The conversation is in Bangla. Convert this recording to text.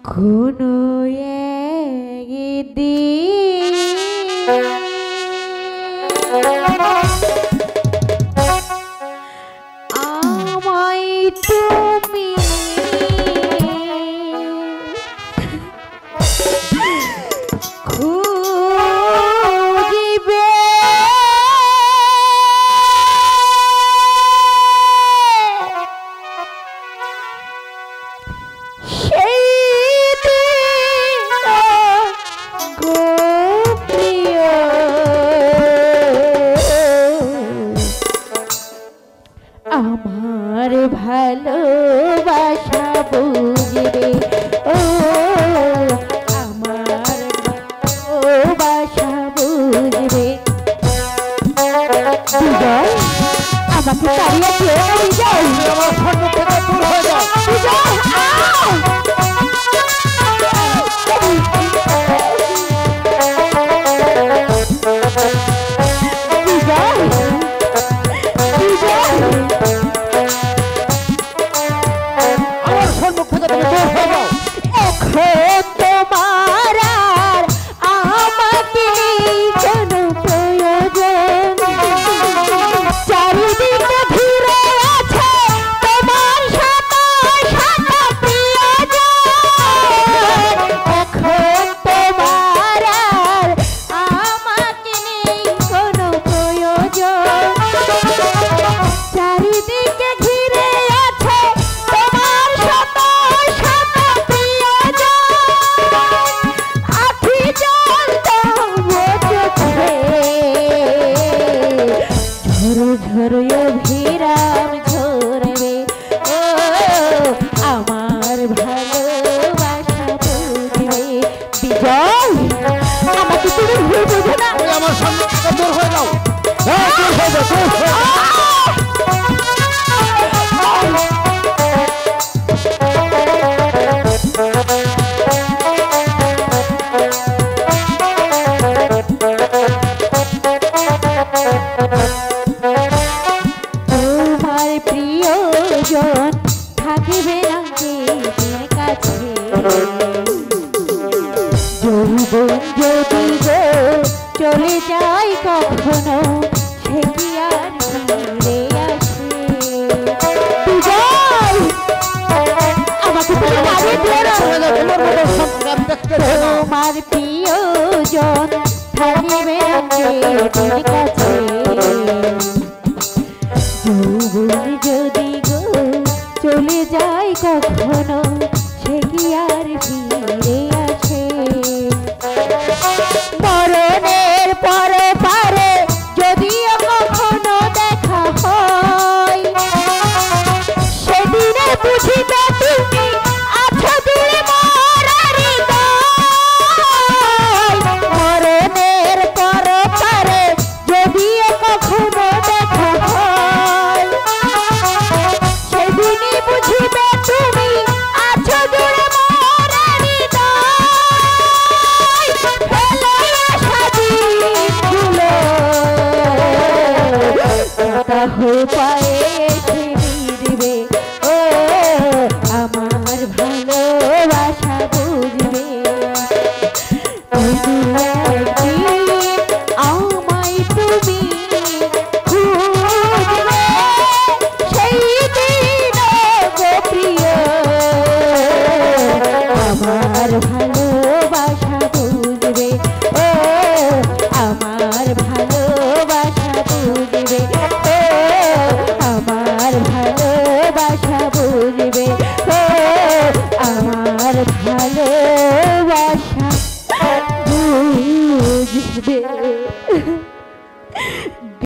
কোনো একদিন আমায় তুমি খুঁজিবে আমার ভালোবাসা বুঝবে ও আমার ভালোবাসা বুঝবে আমাকে তাড়িয়ে দিয়ে বিজয় আমার সামনে থেকে দূর হয়ে যাও বিজয় ভিরাম ঝরবে ও আমার ভালোবাসা বুঝবে বিজয় আমাকে তুমি ভুল বুঝো না আমার সামনে থেকে দূর হয়ে যাও দূর হয়ে যাও থাকিবে না নিজের কাছে যৌবন যদি গো চলে যায় কখনো সে কি আর ফিরে আসে বিজয় আমাকে তুমি হারিয়ে দিও না তোমার প্রিয়জন থাকিবে না নিজের কাছে যৌবন যদি গো চলে যায় কখনো সে কি আর ফিরে আসে মরণের পরে পারে যদিও কখনো দেখা হয় সেদিনে বুঝিবে তুমি আছো দূরে মরার হৃদয় মরণের পরে পারে যদিও কখনো দেখা হয় সেদিনই বুঝিবে তুমি আছো দূরে মরার হৃদয় ফেলে আসা দিনগুলো হয়ে পায়ে এসে ফিরবে ও আমার ভালোবাসা বুঝবে একদিন আমায় তুমি খুঁজবে সেই দিন গো প্রিয় আমার ভালোবাসা বুঝবে ও আমার ভালোবাসা বুঝবে ও আমার ভালোবাসা বুঝবে ও আমার ভালোবাসা বুঝবে